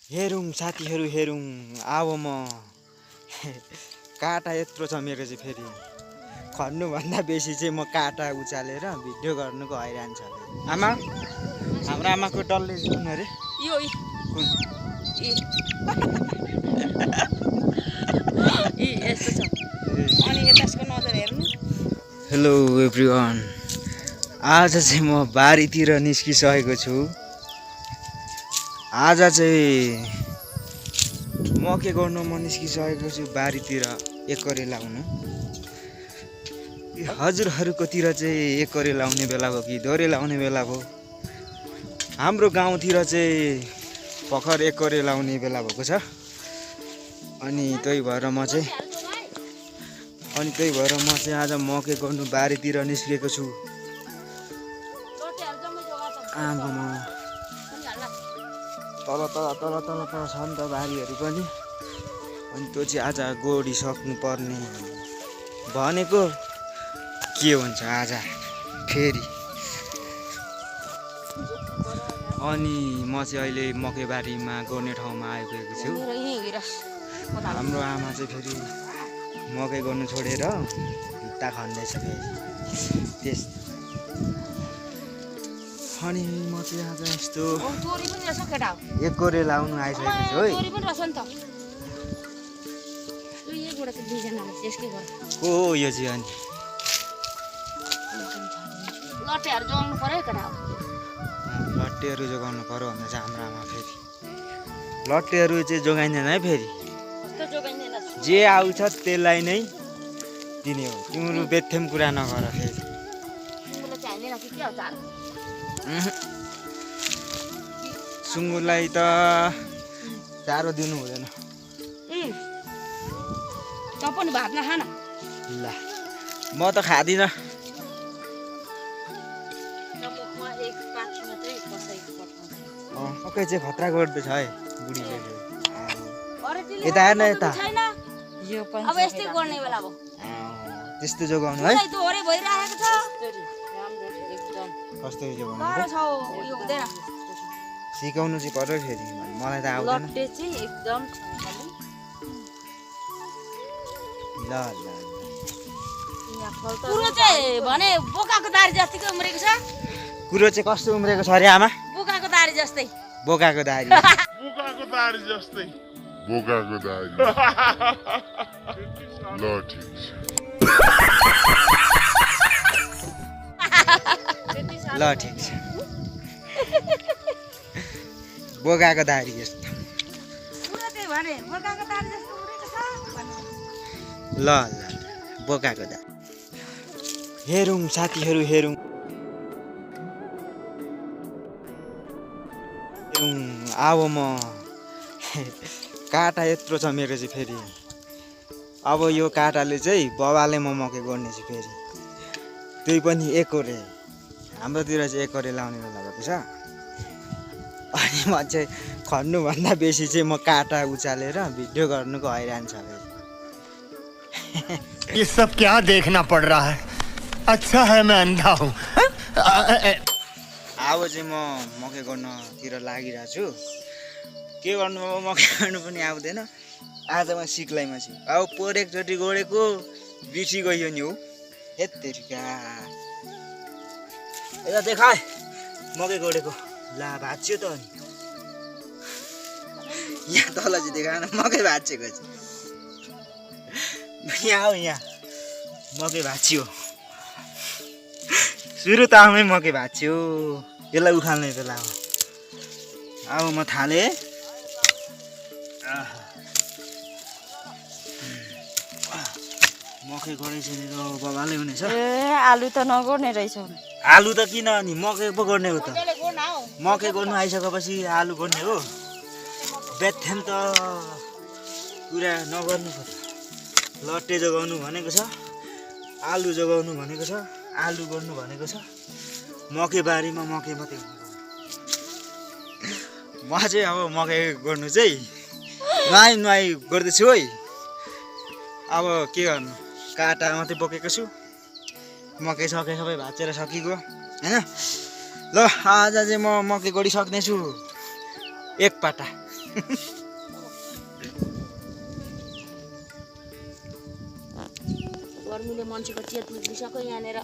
हेरौँ साथीहरू हेरौँ अब म काटा यत्रो छ मेरो चाहिँ फेरि खन्नुभन्दा बेसी चाहिँ म काटा उचालेर भिडियो गर्नुको हैरान छ। आमा हाम्रो आमाको डल्ले जुन अरे यो कुन यस्तो छ अनि यतासको नजर हेर्नु। हेलो एभ्रिवान, आज चाहिँ म बारीतिर निस्किसकेको छु। आज चाहिँ म के गर्नु म निस्किसकेको छु बारीतिर एकरे लाउनु। हजुरहरूकोतिर चाहिँ एकरे लाउने बेला भयो कि दोहोरे लाउने बेला भयो। हाम्रो गाउँतिर चाहिँ भर्खर एकरे लाउने बेला भएको छ। अनि त्यही भएर म चाहिँ आज म के गर्नु बारीतिर निस्केको छु। आमामा तल छ नि त बारीहरू पनि। अनि त्यो चाहिँ आज गोडिसक्नु पर्ने भनेको के हुन्छ आज फेरि। अनि म चाहिँ अहिले मकैबारीमा गोड्ने ठाउँमा आइपुगेको छु। हाम्रो आमा चाहिँ फेरि मकै गर्नु छोडेर भित्ता खन्दैछ फेरि त्यस्तो। अनि म चाहिँ आज यस्तो एकरे लाउनु आइसकेको छु है। को हो यो चाहिँ? अनि लट्टेहरू जोगाउनु पर्यो भनेर चाहिँ हाम्रो आमा फेरि लट्टेहरू चाहिँ जोगाइँदैन है फेरि। जे आउँछ त्यसलाई नै दिने हो। तिम्रो बेथेम कुरा नगर फेरि। सुँगुरलाई त चारो दिनु हुँदैन। ल म त खाँदिनँ। मकै चाहिँ खतरा गर्दैछ है बुढीले। यता हेर्न यता त्यस्तो जोगाउनु है। कस्तो जोगाउनु सिकाउनु चाहिँ पर्यो फेरि। मलाई त आउँदैन। ल ल कुरो चाहिँ भने बोकाको दारी जतिको उम्रेको छ। कुरो चाहिँ कस्तो उम्रेको छ अरे आमा? बोकाको दारी जस्तै। बोकाको दारी जस्तै। ल ठिक छ। ल ठिक छ। बोकाको दारी जस्तो। कुरो चाहिँ भने बोकाको दारी जस्तो उम्रेको छ भन्नु। ल ल बोकाको दारी हेरौँ साथीहरू हेरौँ। अब म काटा यत्रो छ मेरो चाहिँ फेरि। अब यो काटाले चाहिँ बाबाले म मकै गर्नेछु फेरि। त्यही पनि एकरे। हाम्रोतिर चाहिँ एकरे लाउने बेला भएको छ। अनि म चाहिँ खन्नुभन्दा बेसी चाहिँ म काटा उचालेर भिडियो गर्नुको हैरान छ फेरि। ये सब क्या देखना पड़ रहा है? अच्छा है मैं अंधा हूँ। अब चाहिँ म मकै गर्नतिर लागिरहेको छु। के गर्नु अब मकै गर्नु पनि आउँदैन। आज म सिक्लाइमा छु। अब पोहोर एकचोटि गोडेको बिर्सी गयो नि हो। हेत्तेरिका यता देखा मकै गोडेको ला भाँच्यो त। अनि यहाँ तल चाहिँ देखाएन मकै भाँचेको चाहिँ। यहाँ हो यहाँ मकै भाँच्यो। सुरु त आमै मकै भाँच्यो। यसलाई उखाल्ने बेला हो। अब म थालेँ। मकै गरेछ नि त बाबाले हुनेछ। आलु त नगर्ने रहेछ। आलु त किन अनि मकै पो गर्ने हो त। मकै गर्नु आइसकेपछि आलु गर्ने हो। बेथेम त कुरा नगर्नु पर्छ। लट्टे जोगाउनु भनेको छ। आलु जोगाउनु भनेको छ। आलु गर्नु भनेको छ। मकै बारीमा मकै मात्रै हुनु। म चाहिँ अब मकै गर्नु चाहिँ नुहाई गर्दैछु है। अब के गर्नु काटा मात्रै बोकेको छु। मकै सबै भाँचेर सकिगयो होइन। ल आज चाहिँ म मकै गरिसक्नेछु एक पाटा। गर्मीले मान्छेको चेत बिग्रिसक्यो यहाँनिर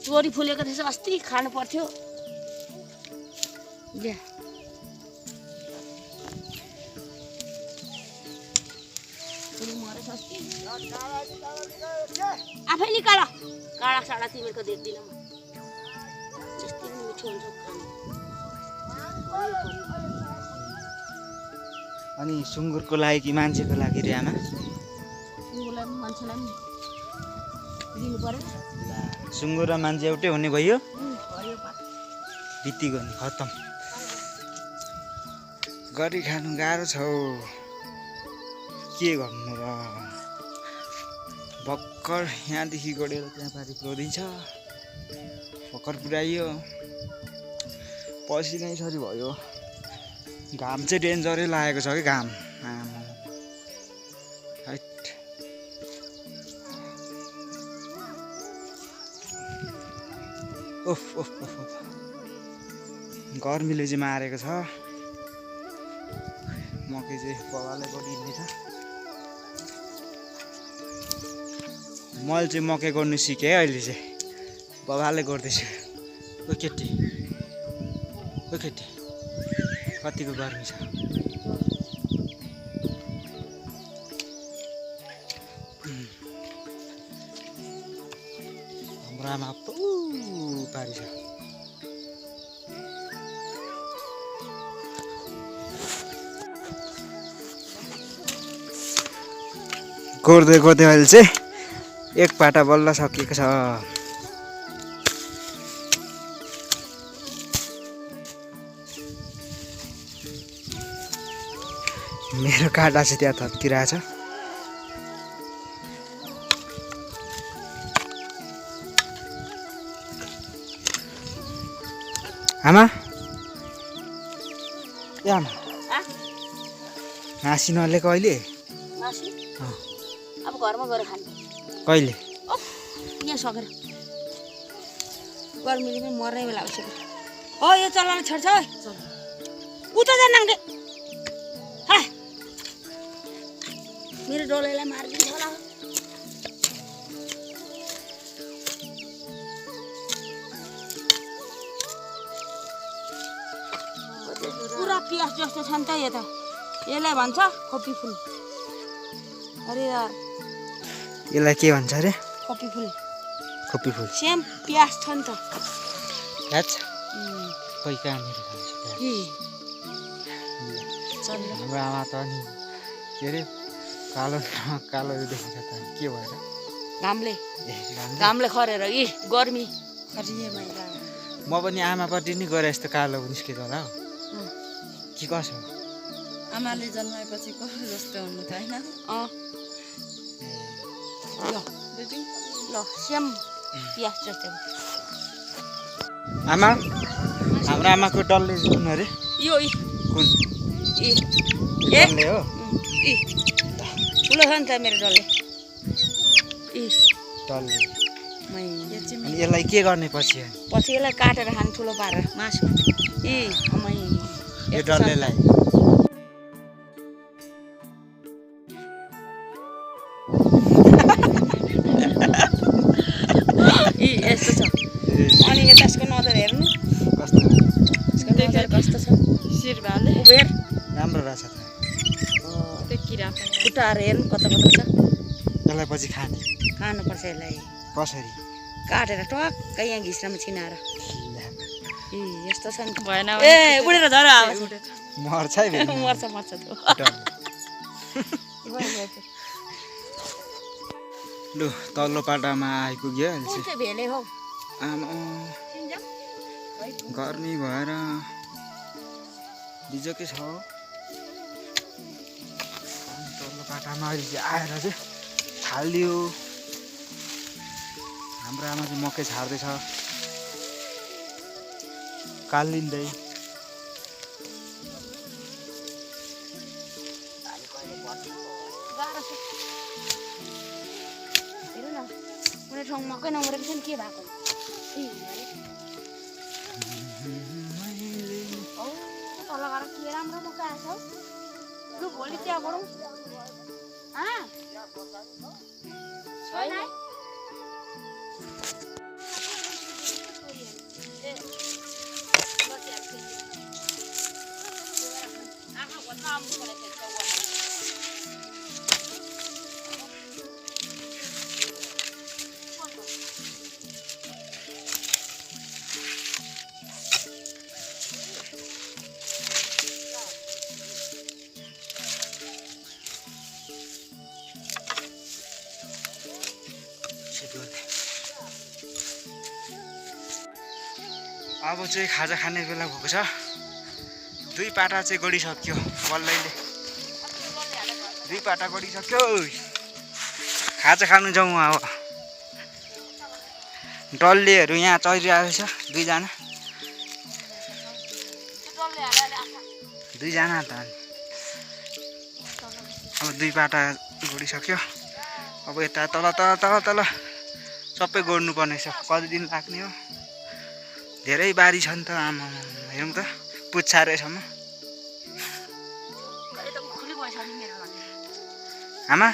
चोरी फुलेको थिएछ अस्ति खानु पर्थ्यो ल्या आफै निकाल काँडा साडा तिमीहरूको देख्दिनँ म जस्तै मिठो हुन्छ खानु अनि सुँगुरको लागि कि मान्छेको लागि रे आमा सुँगुरलाई पनि मान्छेलाई पनि दिनु पर्यो सुँगुर र मान्छे एउटै हुने भयो भयो बित्तिको नि खत्तम गरी खानु गाह्रो छ हौ के गर्नु र भर्खर यहाँदेखि गढेर त्यहाँ पारि पुऱ्याइदिन्छ भर्खर पुऱ्याइयो पसिनै सरी भयो घाम चाहिँ डेन्जरै लागेको छ कि घाम हैट ओफ ओफ ओफ गर्मीले चाहिँ मारेको छ मकै चाहिँ बबाले गरिँदैछ मैले चाहिँ मकै गर्नु सिकेँ है अहिले चाहिँ बबाले गर्दैछु ओ केटी कतिको गर्मी छ हाम्रो आमा पारी छ गर्दै अहिले चाहिँ एक पाटा बल्ल सकिएको छ मेरो काँटा चाहिँ त्यहाँ थत्किरहेछ आमा ए आमा हाँसी नलेको अहिले अब घरमा गएर खानु कहिले यहाँ सकेर गर्मीले पनि मर्ने बेला आइसक्यो हो यो चलाउन छोड्छ है उता जा नाङ्गे मेरो डोलेलाई मारिदिनु होला पुरा पियास जस्तो छ नि त यो त यसलाई भन्छ खोपी फुल अरे यार यसलाई के भन्छ अरे खोपी फुल सेम पियास छ नि त खोइ कहाँनिर हाम्रो आमा त अनि के अरे कालो देखिन्छ त के भएर घामले खरेर गर्मी म पनि आमापट्टि नै गएर यस्तो कालो निस्केको होला हौ के कसो आमाले जन्माएपछि कसो जस्तो हुनु त होइन ल सेम पियास जस्तो आमा हाम्रो आमाको डल्ले कुन अरे यो कुन डल्ले हो ठुलो छ नि त मेरो डल्ले डल्ले अनि यसलाई के गर्ने पछि यसलाई काटेर खानु ठुलो पारेर मासु यो डल्लेलाई यस्तो छ अनि यसको नजर हेर्नु कस्तो छ शिरभाले उबेर राम्रो रहेछ त खुट्टाहरू हेर्नु कता छ यसलाई पछि खानुपर्छ यसलाई कसरी काटेर टक्कै यहाँ घिस्रामा छिनाएर यस्तो छ नि भएन ए उडेर झर मर्छ है मर्छ लु तल्लो पाटामा आइपुग्यो कुन चाहिँ भेले हौ आमा गर्मी भएर बिजोकै छ तल्लो पाटामा अहिले चाहिँ आएर चाहिँ हालिदियो हाम्रो आमा चाहिँ मकै छार्दैछ कालिँदै हेर्नु न कुनै ठाउँ मकै नमरेको छ नि के भएको तल गएर के राम्रो मौका आएछ हौ लु भोलि त्यहाँ गरौँ छैन है अब चाहिँ खाजा खाने बेला भएको छ 2 पाटा चाहिँ गडिसक्यो बल्लैले 2 पाटा गडिसक्यो खाजा खानु जाउँ अब डल्लेहरू यहाँ चढिरहेको छ 2 जना त अब 2 पाटा गडिसक्यो अब यता तल सबै गोड्नुपर्ने छ कति दिन लाग्ने हो धेरै बारी छ नि त आमा हेरौँ त पुच्छारेसम्म आमा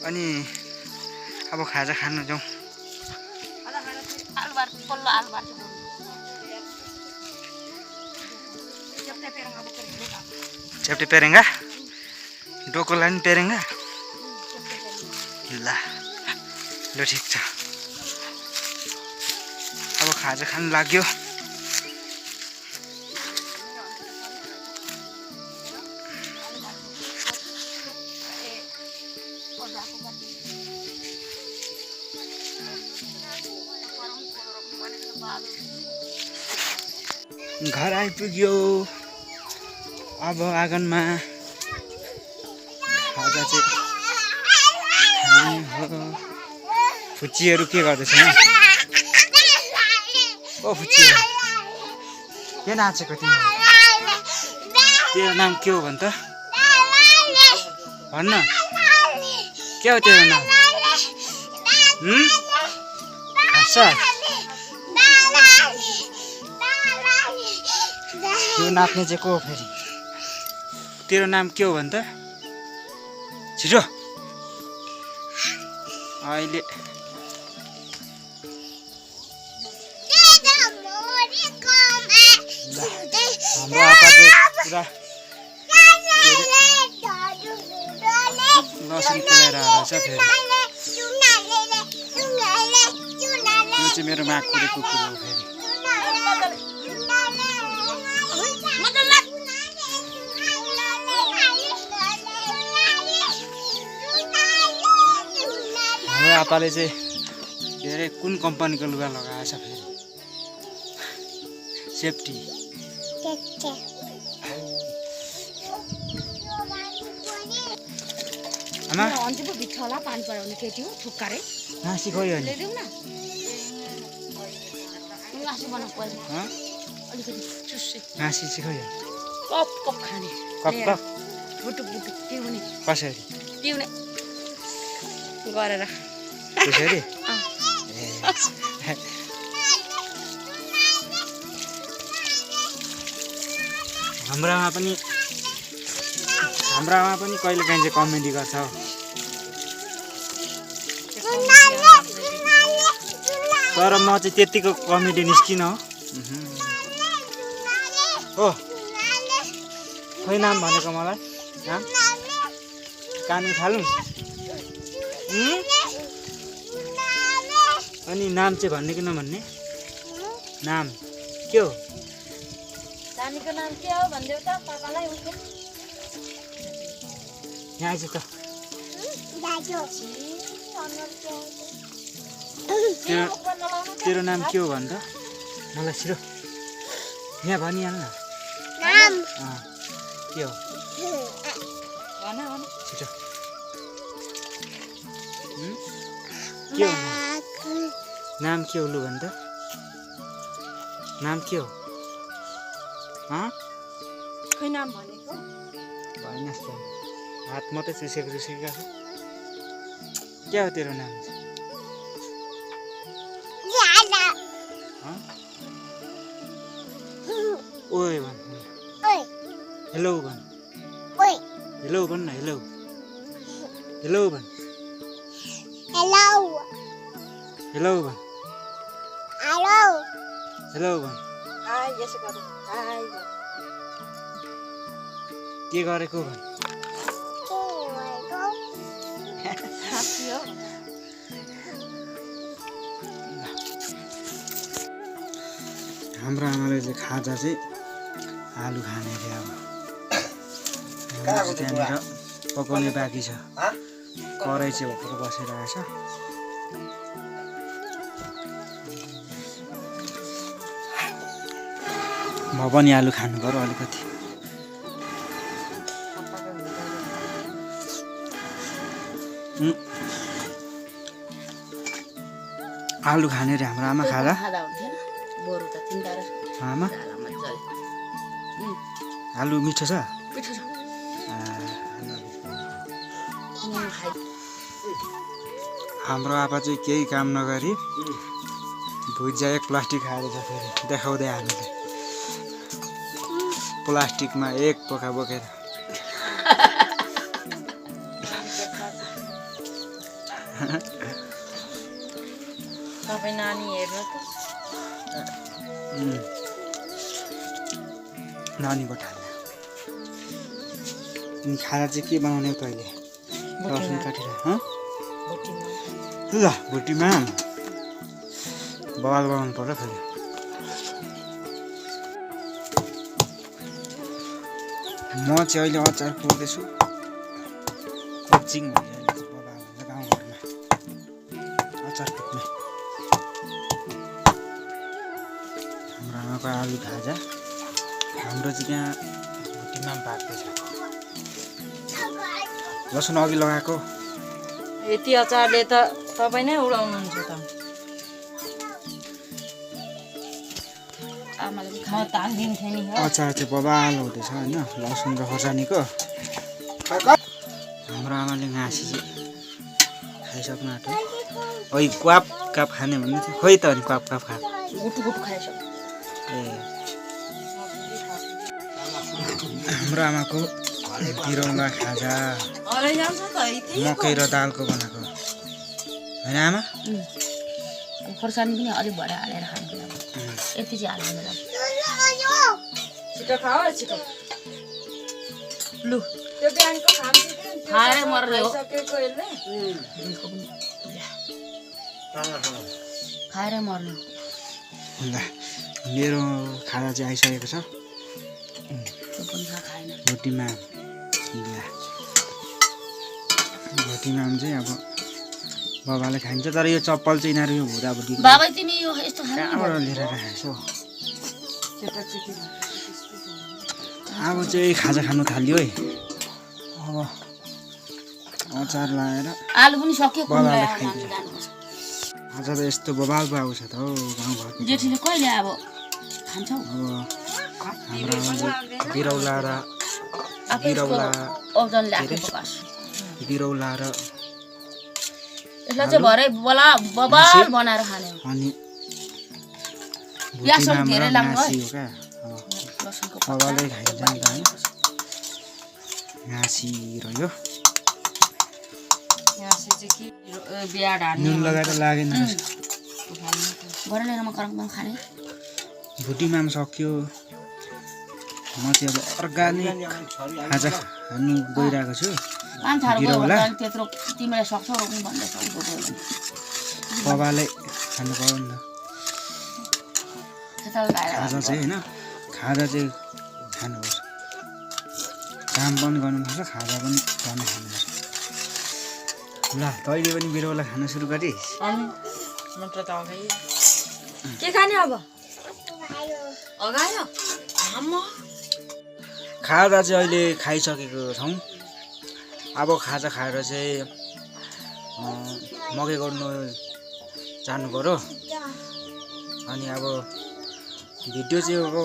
अनि अब खाजा खानु जाउँ चेप्टे पेरेङ्गा डोकोलाई नि पेरेङ्गा ल ठिक छ अब खाजा खानु लाग्यो घर आइपुग्यो अब आँगनमा खाजा चाहिँ फुच्चीहरू के गर्दैछ ओ फुच्ची के नाचेको तिमी तेरो नाम के हो भन् त भन्न के हो तेरो नाम यो नाच्ने चाहिँ को हो फेरि तेरो नाम के हो भन् त छिटो अहिले हाम्रो आपाले पुरा लसुन पोलेर हाल्छ फेरि यो चाहिँ मेरो माकुरे कुकुर हो फेरि हाम्रो आपाले चाहिँ के अरे कुन कम्पनीको लुगा लगाएछ फेरि सेफ्टी आमा अन्ति पो भित्र होला पानी पराउने केटी हो थुक्कारे हाँसी खोयो नि ल्याइदेऊ न हाँसी बनाऊ पहिले अलिकति चुस्से हाँसी चाहिँ खोयो कप कप खाने कप कप बुटुक बुटुक पिउने कसरी पिउने गरेर त्यसरी हाम्रोमा पनि कहिले काहीँ चाहिँ कमेडी गर्छ हौ तर म चाहिँ त्यतिको कमेडी निस्किन हो खोइ नाम भनेको मलाई नाम कानु थालौँ अनि नाम चाहिँ भन्ने कि नभन्ने नाम के हो नानीको नाम के हो भनिदेऊ त पापालाई उसको यहाँ आइज त तेरो नाम के हो भन् त मलाई छिटो यहाँ भनिहाल न के हो छिटो के हो नाम के हो लु भन् त नाम के हो खै नाम भनेको भएन जस्तो हात मात्रै चुसेको छ क्या हो तेरो नाम ओए भन्नु हेलो भन हेलो भन न हेलो हेलो भन हेलो भन हेलो भन हाय यसो गर हाय के गरेको भन साथी हो हाम्रो आमाले चाहिँ खाजा चाहिँ आलु खाने रे अब त्यहाँनिर पकाउने बाँकी छ कराई चाहिँ भर्खर बसिरहेको छ म पनि आलु खानु पर्यो अलिकति आलु खाने रे हाम्रो आमा खाजा खाँदा हुन्थ्यो बरु त तिनवटा आमा मजाले आलु मिठो छ पिठो छ हाम्रो आपा चाहिँ केही काम नगरी भुजिया एक प्लास्टिक खाएर छ फेरि देखाउँदै हामीले प्लास्टिकमा एक पोका बोकेर तपाईँ नानी हेर्नु त नानीको ठान्दा तिमी खाजा चाहिँ के बनाउने हो तैँले लसुन काटेर ल भुटीमा बवाल बनाउनु पर्छ फेरि म चाहिँ अहिले अचार पोल्दैछु कोचिङ भन्छ गाउँघरमा अचार पोल्ने हाम्रो आमाको आलु खाजा हाम्रो चाहिँ त्यहाँ भुटीमा पनि पाक्दैछ लसुन अघि लगाएको यति अचारले त तपाईँ नै उडाउनुहुन्छ त आमाले म तान्दिन्थेँ नि अचार चाहिँ बबाल हुँदैछ होइन लसुन र खोर्सानीको हाम्रो आमाले घाँसी चाहिँ खाइसक्नु आँट्यो ओइ क्वाप काप खाने भन्ने थियो खोइ त अनि क्वाप काप खा गुटु गुटु खाइसक्यो ए हाम्रो आमाको बिरौला खाजा हराइ जान्छ त मकै र दालको बनाएको होइन आमा खोर्सानी पनि अलिक बढा हालेर खानु यति चाहिँ हाल्नु बेला छिटो खाऊ छिटो लु त्यो बिहानको खाएर मर्ने हो खाएर मर्ने ल मेरो खाजा चाहिँ आइसकेको छ त्यो पनि खाएन भुटीमा भुटीमा चाहिँ अब बाबाले खान्छ तर यो चप्पल चाहिँ यिनीहरू यो भुटाभुटी बाबा तिमी यो यस्तो खानु कहाँबाट लिएर खाएछौ अब चाहिँ खाजा खानु थाल्यो है अब अचार लगाएर आलु पनि सक्यो बाबाले खाइन्छ आज त यस्तो बबाल बाबु छ त हौ गाउँघरको जेठीले कहिले अब खान्छौ अब हाम्रो बिरौला र औजनले आफै पकास बिरौला र यसलाई चाहिँ भरे बला बबाल बनाएर खाने हो अनि प्याज धेरै लाग्नु है घाँसी हो क्या लसुनको बबालै खाइन्छ नि त होइन घाँसी रह्यो बिहा ढाड्ने नुन लगाएर लागेन गरेर लिएर म करम खाने भुटीमा पनि सक्यो म चाहिँ अब अर्ग्यानिक खाजा खानु गइरहेको छु पान थारो गयो भने त त्यत्रो तिमीले सक्छौ रोक्नु भन्दैछौ बाबाले खानु पर्यो नि त खाजा चाहिँ होइन खाजा चाहिँ खानुपर्छ काम पनि गर्नुपर्छ खाजा पनि गर्नु खानुपर्छ ल तैँले पनि बिरौला खान सुरु गरिस् के खाने अब अगायो खाजा चाहिँ अहिले खाइसकेको छौँ अब खाजा खाएर चाहिँ मकै गर्नु जानु पर्यो अनि अब भिडियो चाहिँ अब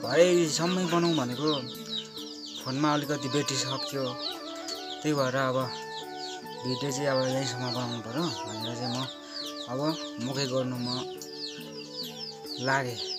भरेसम्मै बनाउँ भनेको फोनमा अलिकति ब्याट्री सक्यो त्यही भएर अब भिडियो चाहिँ अब यहीँसम्म बनाउनु पर्यो भनेर चाहिँ म अब मकै गर्नु म लागेँ